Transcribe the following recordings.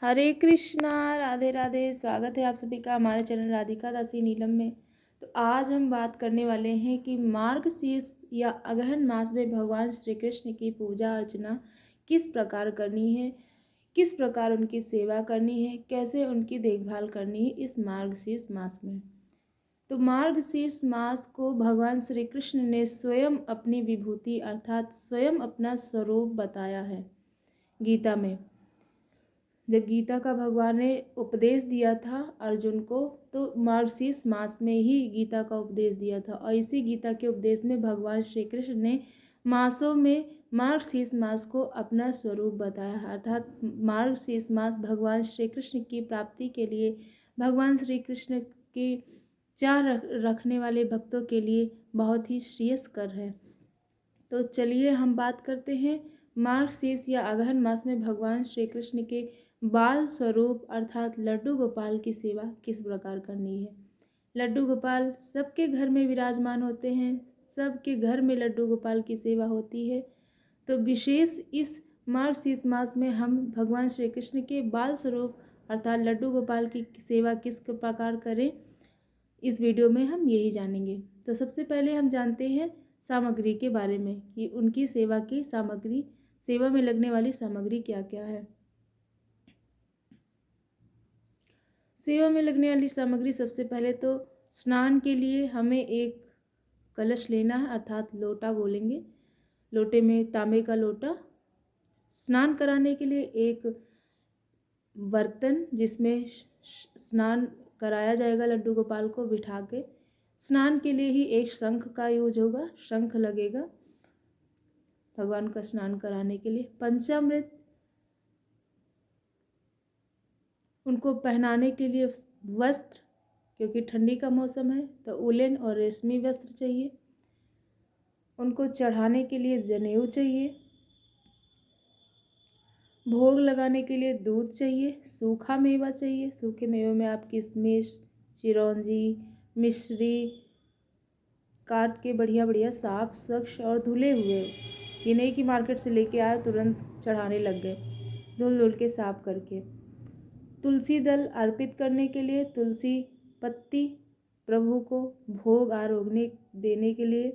हरे कृष्णा, राधे राधे। स्वागत है आप सभी का हमारे चैनल राधिका दासी नीलम में। तो आज हम बात करने वाले हैं कि मार्गशीर्ष या अगहन मास में भगवान श्री कृष्ण की पूजा अर्चना किस प्रकार करनी है, किस प्रकार उनकी सेवा करनी है, कैसे उनकी देखभाल करनी है इस मार्गशीर्ष मास में। तो मार्गशीर्ष मास को भगवान श्री कृष्ण ने स्वयं अपनी विभूति अर्थात स्वयं अपना स्वरूप बताया है गीता में। जब गीता का भगवान ने उपदेश दिया था अर्जुन को, तो मार्गशीर्ष मास में ही गीता का उपदेश दिया था। और इसी गीता के उपदेश में भगवान श्री कृष्ण ने मासों में मार्गशीर्ष मास को अपना स्वरूप बताया, अर्थात मार्गशीर्ष मास भगवान श्री कृष्ण की प्राप्ति के लिए, भगवान श्री कृष्ण की चाह रखने वाले भक्तों के लिए बहुत ही श्रेयस्कर है। तो चलिए हम बात करते हैं मार्गशीर्ष या अगहन मास में भगवान श्री कृष्ण के बाल स्वरूप अर्थात लड्डू गोपाल की सेवा किस प्रकार करनी है। लड्डू गोपाल सबके घर में विराजमान होते हैं, सबके घर में लड्डू गोपाल की सेवा होती है। तो विशेष इस मार्गशीर्ष मास में हम भगवान श्री कृष्ण के बाल स्वरूप अर्थात लड्डू गोपाल की सेवा किस प्रकार करें, इस वीडियो में हम यही जानेंगे। तो सबसे पहले हम जानते हैं सामग्री के बारे में कि उनकी सेवा की सामग्री, सेवा में लगने वाली सामग्री क्या क्या है। सेवा में लगने वाली सामग्री, सबसे पहले तो स्नान के लिए हमें एक कलश लेना है अर्थात लोटा बोलेंगे, लोटे में तांबे का लोटा। स्नान कराने के लिए एक बर्तन जिसमें स्नान कराया जाएगा लड्डू गोपाल को बिठा के। स्नान के लिए ही एक शंख का यूज होगा, शंख लगेगा भगवान का स्नान कराने के लिए। पंचामृत, उनको पहनाने के लिए वस्त्र, क्योंकि ठंडी का मौसम है तो उलेन और रेशमी वस्त्र चाहिए। उनको चढ़ाने के लिए जनेऊ चाहिए। भोग लगाने के लिए दूध चाहिए, सूखा मेवा चाहिए। सूखे मेवे में आप किशमिश, चिरौंजी, मिश्री काट के बढ़िया बढ़िया साफ स्वच्छ और धुले हुए, ये नहीं कि मार्केट से लेके आए तुरंत चढ़ाने लग गए, धुल धुल के साफ करके। तुलसी दल अर्पित करने के लिए तुलसी पत्ती प्रभु को भोग आरोगने देने के लिए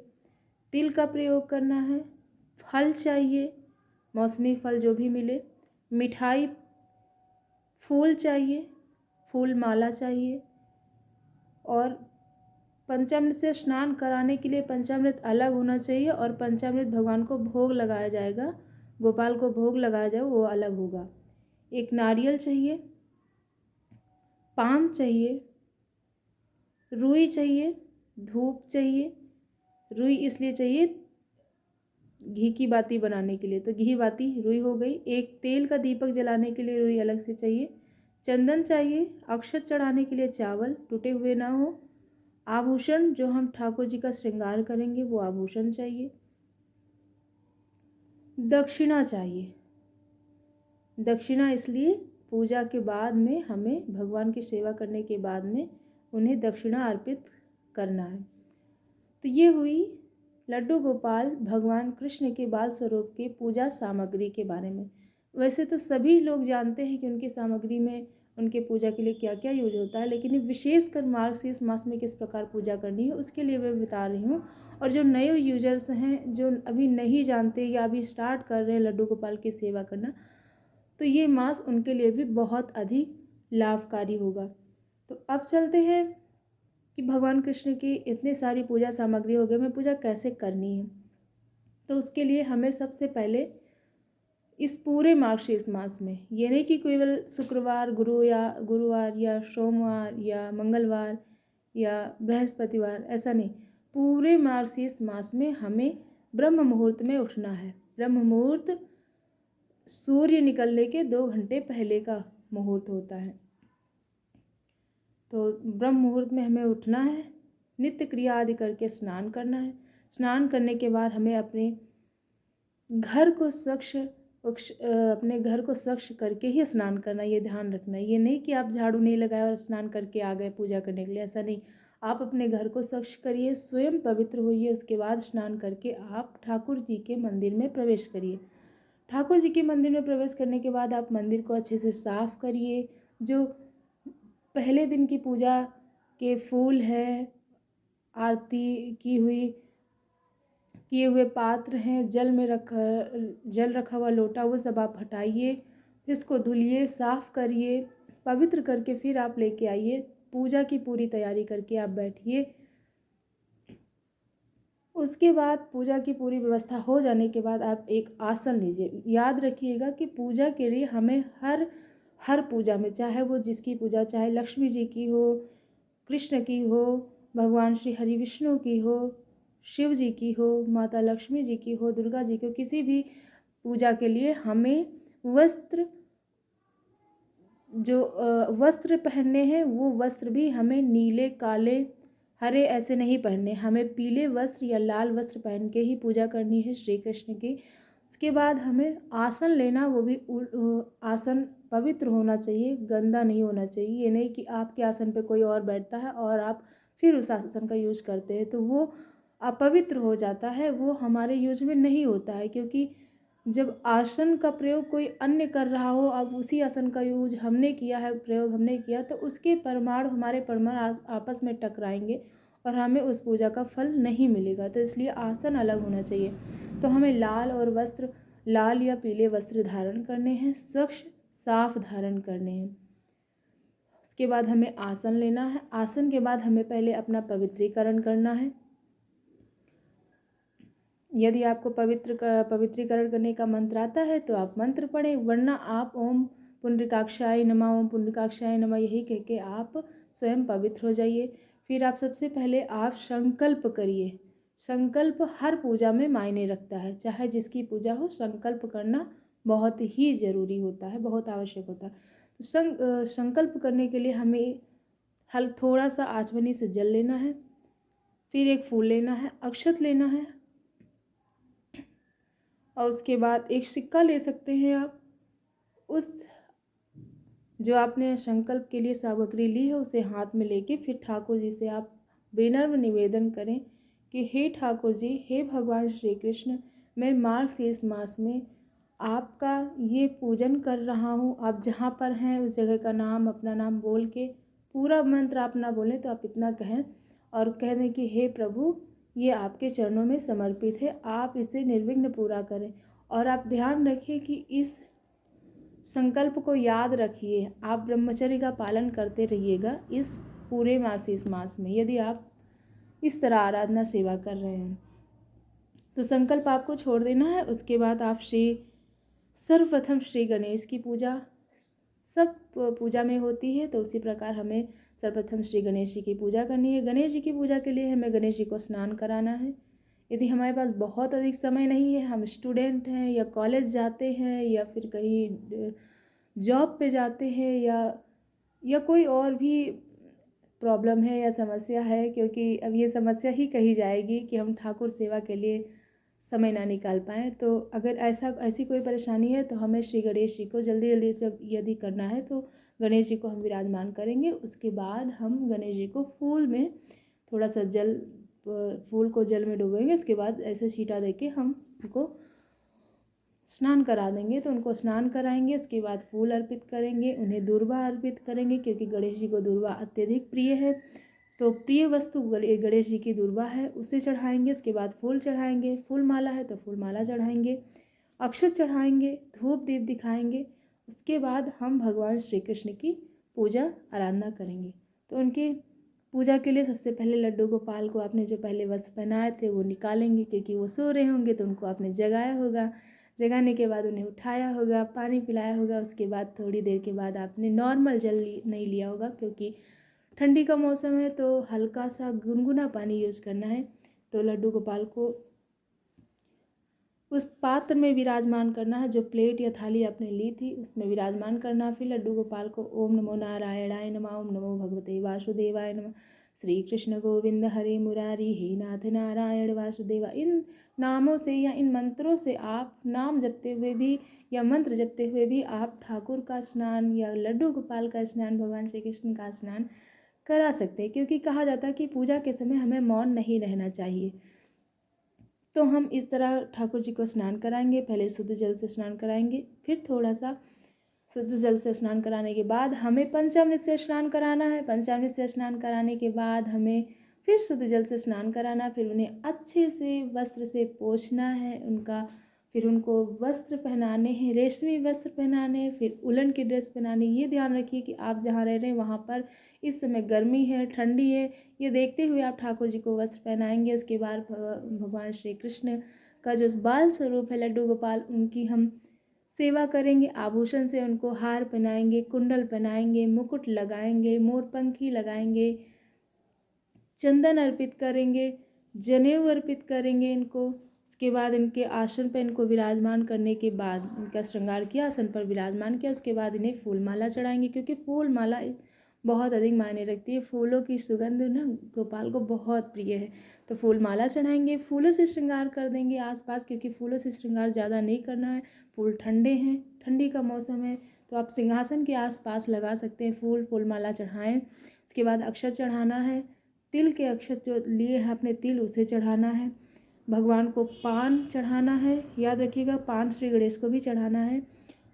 तिल का प्रयोग करना है। फल चाहिए, मौसमी फल जो भी मिले। मिठाई, फूल चाहिए, फूल माला चाहिए। और पंचामृत से स्नान कराने के लिए पंचामृत अलग होना चाहिए और पंचामृत भगवान को भोग लगाया जाएगा, गोपाल को भोग लगाया जाए वो अलग होगा। एक नारियल चाहिए, पान चाहिए, रुई चाहिए, धूप चाहिए। रुई इसलिए चाहिए घी की बाती बनाने के लिए, तो घी बाती रुई हो गई। एक तेल का दीपक जलाने के लिए रुई अलग से चाहिए। चंदन चाहिए। अक्षत चढ़ाने के लिए चावल टूटे हुए ना हो। आभूषण, जो हम ठाकुर जी का श्रृंगार करेंगे वो आभूषण चाहिए। दक्षिणा चाहिए। दक्षिणा इसलिए पूजा के बाद में हमें भगवान की सेवा करने के बाद में उन्हें दक्षिणा अर्पित करना है। तो ये हुई लड्डू गोपाल भगवान कृष्ण के बाल स्वरूप की पूजा सामग्री के बारे में। वैसे तो सभी लोग जानते हैं कि उनकी सामग्री में उनके पूजा के लिए क्या क्या यूज होता है, लेकिन विशेषकर मार्गशीर्ष मास में किस प्रकार पूजा करनी है उसके लिए मैं बता रही हूँ। और जो नए यूजर्स हैं, जो अभी नहीं जानते या अभी स्टार्ट कर रहे हैं लड्डू गोपाल की सेवा करना, तो ये मास उनके लिए भी बहुत अधिक लाभकारी होगा। तो अब चलते हैं कि भगवान कृष्ण की इतनी सारी पूजा सामग्री हो गई, हमें पूजा कैसे करनी है। तो उसके लिए हमें सबसे पहले इस पूरे मार्गशीर्ष मास में, ये नहीं कि केवल शुक्रवार, गुरुवार या सोमवार या मंगलवार या बृहस्पतिवार, ऐसा नहीं, पूरे मार्गशीर्ष मास में हमें ब्रह्म मुहूर्त में उठना है। ब्रह्म मुहूर्त सूर्य निकलने के 2 घंटे पहले का मुहूर्त होता है। तो ब्रह्म मुहूर्त में हमें उठना है, नित्य क्रिया आदि करके स्नान करना है। स्नान करने के बाद हमें अपने घर को स्वच्छ करके ही स्नान करना, ये ध्यान रखना। ये नहीं कि आप झाड़ू नहीं लगाए और स्नान करके आ गए पूजा करने के लिए, ऐसा नहीं। आप अपने घर को स्वच्छ करिए, स्वयं पवित्र होइए, उसके बाद स्नान करके आप ठाकुर जी के मंदिर में प्रवेश करिए। ठाकुर जी के मंदिर में प्रवेश करने के बाद आप मंदिर को अच्छे से साफ करिए। जो पहले दिन की पूजा के फूल हैं, आरती किए हुए पात्र हैं, जल रखा हुआ लोटा, वो सब आप हटाइए। फिर इसको धुलिए, साफ करिए, पवित्र करके फिर आप लेके आइए। पूजा की पूरी तैयारी करके आप बैठिए। उसके बाद पूजा की पूरी व्यवस्था हो जाने के बाद आप एक आसन लीजिए। याद रखिएगा कि पूजा के लिए हमें हर पूजा में, चाहे वो जिसकी पूजा, चाहे लक्ष्मी जी की हो, कृष्ण की हो, भगवान श्री हरि विष्णु की हो, शिव जी की हो, माता लक्ष्मी जी की हो, दुर्गा जी की हो, किसी भी पूजा के लिए हमें वस्त्र पहनने हैं। वो वस्त्र भी हमें नीले, काले, हरे ऐसे नहीं पहनने, हमें पीले वस्त्र या लाल वस्त्र पहन के ही पूजा करनी है श्री कृष्ण की। उसके बाद हमें आसन लेना, वो भी आसन पवित्र होना चाहिए, गंदा नहीं होना चाहिए। ये नहीं कि आपके आसन पे कोई और बैठता है और आप फिर उस आसन का यूज करते हैं तो वो अपवित्र हो जाता है, वो हमारे यूज में नहीं होता है। क्योंकि जब आसन का प्रयोग कोई अन्य कर रहा हो, अब उसी आसन का यूज हमने किया है, प्रयोग हमने किया, तो उसके परमाणु हमारे परमाणु आपस में टकराएंगे और हमें उस पूजा का फल नहीं मिलेगा। तो इसलिए आसन अलग होना चाहिए। तो हमें लाल या पीले वस्त्र धारण करने हैं, स्वच्छ साफ धारण करने हैं। उसके बाद हमें आसन लेना है। आसन के बाद हमें पहले अपना पवित्रीकरण करना है। यदि आपको पवित्रीकरण करने का मंत्र आता है तो आप मंत्र पढ़ें, वरना आप ओम पुंडरीकाक्षाय नमः, ओम पुंडरीकाक्षाय नमः यही कह के आप स्वयं पवित्र हो जाइए। फिर आप सबसे पहले आप संकल्प करिए। संकल्प हर पूजा में मायने रखता है, चाहे जिसकी पूजा हो, संकल्प करना बहुत ही ज़रूरी होता है, बहुत आवश्यक होता है। तो संकल्प करने के लिए हमें थोड़ा सा आचमनी से जल लेना है, फिर एक फूल लेना है, अक्षत लेना है, और उसके बाद एक सिक्का ले सकते हैं आप। उस जो आपने संकल्प के लिए सामग्री ली है उसे हाथ में लेके फिर ठाकुर जी से आप विनम्र निवेदन करें कि हे ठाकुर जी, हे भगवान श्री कृष्ण, मैं मार्गशीर्ष मास में आपका ये पूजन कर रहा हूँ। आप जहाँ पर हैं उस जगह का नाम, अपना नाम बोल के, पूरा मंत्र आप ना बोलें तो आप इतना कहें और कह दें कि हे प्रभु, ये आपके चरणों में समर्पित है, आप इसे निर्विघ्न पूरा करें। और आप ध्यान रखिए कि इस संकल्प को याद रखिए, आप ब्रह्मचर्य का पालन करते रहिएगा इस पूरे मार्गशीर्ष मास में, यदि आप इस तरह आराधना सेवा कर रहे हैं तो संकल्प आपको छोड़ देना है। उसके बाद आप सर्वप्रथम श्री गणेश की पूजा सब पूजा में होती है, तो उसी प्रकार हमें सर्वप्रथम श्री गणेश जी की पूजा करनी है। गणेश जी की पूजा के लिए हमें गणेश जी को स्नान कराना है। यदि हमारे पास बहुत अधिक समय नहीं है, हम स्टूडेंट हैं या कॉलेज जाते हैं या फिर कहीं जॉब पे जाते हैं या कोई और भी प्रॉब्लम है या समस्या है, क्योंकि अब ये समस्या ही कही जाएगी कि हम ठाकुर सेवा के लिए समय ना निकाल पाएँ, तो अगर ऐसी कोई परेशानी है तो हमें श्री गणेश जी को जल्दी से यदि करना है तो गणेश जी को हम विराजमान करेंगे। उसके बाद हम गणेश जी को थोड़ा सा फूल को जल में डुबोएंगे। उसके बाद ऐसे छींटा देके हम उनको स्नान करा देंगे, तो उनको स्नान कराएंगे। उसके बाद फूल अर्पित करेंगे, उन्हें दूर्वा अर्पित करेंगे, क्योंकि गणेश जी को दूर्वा अत्यधिक प्रिय है। तो प्रिय वस्तु गणेश जी की दूर्वा है, उसे चढ़ाएंगे। उसके बाद फूल चढ़ाएंगे, फूल माला है तो फूल माला चढ़ाएंगे, अक्षत चढ़ाएंगे, धूप दीप दिखाएंगे। उसके बाद हम भगवान श्री कृष्ण की पूजा आराधना करेंगे। तो उनकी पूजा के लिए सबसे पहले लड्डू गोपाल को आपने जो पहले वस्त्र पहनाए थे वो निकालेंगे, क्योंकि वो सो रहे होंगे तो उनको आपने जगाया होगा। जगाने के बाद उन्हें उठाया होगा, पानी पिलाया होगा। उसके बाद थोड़ी देर के बाद आपने नॉर्मल जल नहीं लिया होगा, क्योंकि ठंडी का मौसम है तो हल्का सा गुनगुना पानी यूज करना है। तो लड्डू गोपाल को उस पात्र में विराजमान करना है, जो प्लेट या थाली आपने ली थी उसमें विराजमान करना। फिर लड्डू गोपाल को ओम नमो नारायणाय नमः, ओम नमो भगवते वासुदेवाय नमः, श्री कृष्ण गोविंद हरे मुरारी, हे नाथ नारायण वासुदेवा, इन नामों से या इन मंत्रों से आप नाम जपते हुए भी या मंत्र जपते हुए भी आप ठाकुर का स्नान या लड्डू गोपाल का स्नान, भगवान श्री कृष्ण का स्नान करा सकते हैं। क्योंकि कहा जाता है कि पूजा के समय हमें मौन नहीं रहना चाहिए। तो हम इस तरह ठाकुर जी को स्नान कराएंगे। पहले शुद्ध जल से स्नान कराएंगे, फिर थोड़ा सा शुद्ध जल से स्नान कराने के बाद हमें पंचामृत से स्नान कराना है। पंचामृत से स्नान कराने के बाद हमें फिर शुद्ध जल से स्नान कराना, फिर उन्हें अच्छे से वस्त्र से पोंछना है उनका, फिर उनको वस्त्र पहनाने हैं, रेशमी वस्त्र पहनाने हैं, फिर उलन की ड्रेस पहनानी। ये ध्यान रखिए कि आप जहाँ रह रहे हैं वहाँ पर इस समय गर्मी है, ठंडी है, ये देखते हुए आप ठाकुर जी को वस्त्र पहनाएंगे। उसके बाद भगवान श्री कृष्ण का जो बाल स्वरूप है लड्डू गोपाल, उनकी हम सेवा करेंगे। आभूषण से उनको हार पहनाएंगे, कुंडल पहनाएंगे, मुकुट लगाएंगे, मोरपंखी लगाएंगे, चंदन अर्पित करेंगे, जनेऊ अर्पित करेंगे इनको। उसके बाद इनके आसन पर इनको विराजमान करने के बाद, इनका श्रृंगार किया, आसन पर विराजमान किया, उसके बाद इन्हें फूल माला चढ़ाएंगे, क्योंकि फूल माला बहुत अधिक मायने रखती है। फूलों की सुगंध ना गोपाल को बहुत प्रिय है, तो फूल माला चढ़ाएंगे। फूलों से श्रृंगार कर देंगे आसपास, क्योंकि फूलों से श्रृंगार ज़्यादा नहीं करना है, फूल ठंडे हैं, ठंडी का मौसम है, तो आप सिंहासन के आसपास लगा सकते हैं फूल माला चढ़ाएं। उसके बाद अक्षत चढ़ाना है, तिल के अक्षत जो लिए हैं अपने तिल, उसे चढ़ाना है। भगवान को पान चढ़ाना है, याद रखिएगा पान श्री गणेश को भी चढ़ाना है,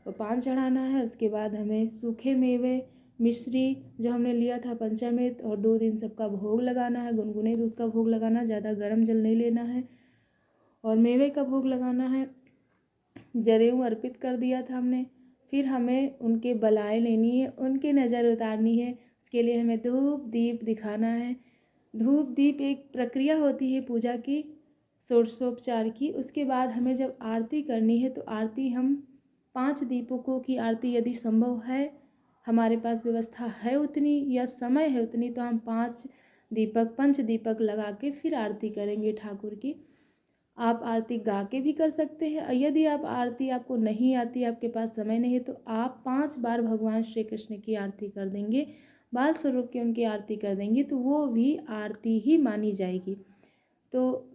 तो पान चढ़ाना है। उसके बाद हमें सूखे मेवे, मिश्री जो हमने लिया था, पंचामृत और दूध, इन सब का भोग लगाना है। गुनगुने दूध का भोग लगाना, ज़्यादा गर्म जल नहीं लेना है, और मेवे का भोग लगाना है। जनेऊ अर्पित कर दिया था हमने। फिर हमें उनके बलाएँ लेनी है, उनकी नज़र उतारनी है। उसके लिए हमें धूप दीप दिखाना है। धूप दीप एक प्रक्रिया होती है पूजा की, षोडशोपचार की। उसके बाद हमें जब आरती करनी है, तो आरती हम 5 दीपकों की आरती, यदि संभव है, हमारे पास व्यवस्था है उतनी या समय है उतनी, तो हम 5 दीपक, पंच दीपक लगा के फिर आरती करेंगे ठाकुर की। आप आरती गा के भी कर सकते हैं, और यदि आप आरती आपको नहीं आती, आपके पास समय नहीं है, तो आप 5 बार भगवान श्री कृष्ण की आरती कर देंगे, बाल स्वरूप की उनकी आरती कर देंगे, तो वो भी आरती ही मानी जाएगी। तो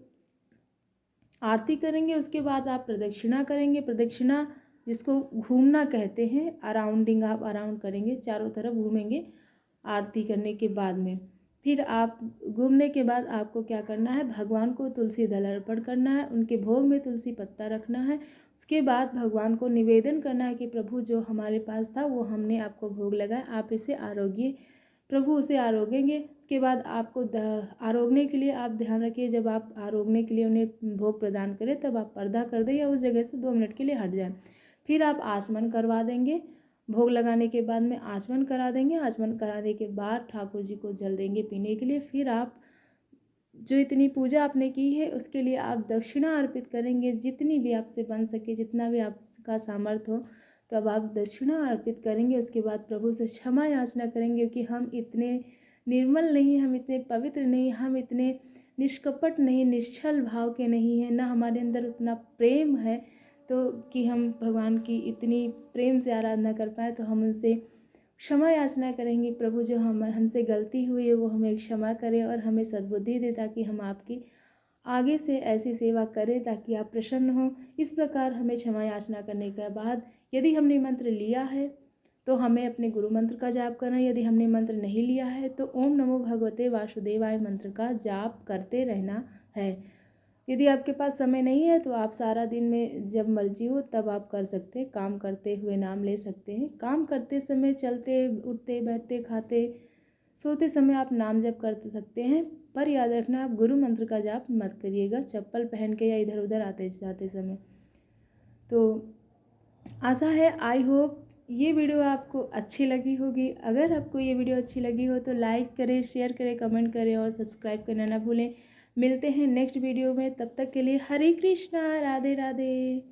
आरती करेंगे, उसके बाद आप प्रदक्षिणा करेंगे। प्रदक्षिणा जिसको घूमना कहते हैं, अराउंडिंग आप अराउंड करेंगे, चारों तरफ घूमेंगे आरती करने के बाद में। फिर आप घूमने के बाद आपको क्या करना है, भगवान को तुलसी दल अर्पण करना है, उनके भोग में तुलसी पत्ता रखना है। उसके बाद भगवान को निवेदन करना है कि प्रभु जो हमारे पास था वो हमने आपको भोग लगाया, आप इसे आरोगिए। प्रभु उसे आरोगेंगे। उसके बाद आपको आरोगने के लिए आप ध्यान रखिए, जब आप आरोगने के लिए उन्हें भोग प्रदान करें, तब आप पर्दा कर दें या उस जगह से 2 मिनट के लिए हट जाएं। फिर आप आचमन करवा देंगे। भोग लगाने के बाद में आचमन करा देंगे। आचमन कराने के बाद ठाकुर जी को जल देंगे पीने के लिए। फिर आप जो इतनी पूजा आपने की है, उसके लिए आप दक्षिणा अर्पित करेंगे, जितनी भी आपसे बन सके, जितना भी आपका सामर्थ्य हो, तब आप दक्षिणा अर्पित करेंगे। उसके बाद प्रभु से क्षमा याचना करेंगे कि हम इतने निर्मल नहीं, हम इतने पवित्र नहीं, हम इतने निष्कपट नहीं, निश्चल भाव के नहीं हैं, ना हमारे अंदर उतना प्रेम है तो कि हम भगवान की इतनी प्रेम से आराधना कर पाए। तो हम उनसे क्षमा याचना करेंगे, प्रभु जो हमसे गलती हुई है वो हमें क्षमा करें और हमें सद्बुद्धि दे, ताकि हम आपकी आगे से ऐसी सेवा करें ताकि आप प्रसन्न हों। इस प्रकार हमें क्षमा याचना करने के बाद यदि हमने मंत्र लिया है तो हमें अपने गुरु मंत्र का जाप करना है। यदि हमने मंत्र नहीं लिया है तो ओम नमो भगवते वासुदेवाय मंत्र का जाप करते रहना है। यदि आपके पास समय नहीं है तो आप सारा दिन में जब मर्जी हो तब आप कर सकते हैं, काम करते हुए नाम ले सकते हैं। काम करते समय, चलते उठते बैठते खाते सोते समय आप नाम जप कर सकते हैं, पर याद रखना आप गुरु मंत्र का जाप मत करिएगा चप्पल पहन के या इधर उधर आते जाते समय। तो आशा है, आई होप ये वीडियो आपको अच्छी लगी होगी। अगर आपको ये वीडियो अच्छी लगी हो तो लाइक करें, शेयर करें, कमेंट करें और सब्सक्राइब करना ना भूलें। मिलते हैं नेक्स्ट वीडियो में, तब तक के लिए हरे कृष्णा, राधे राधे।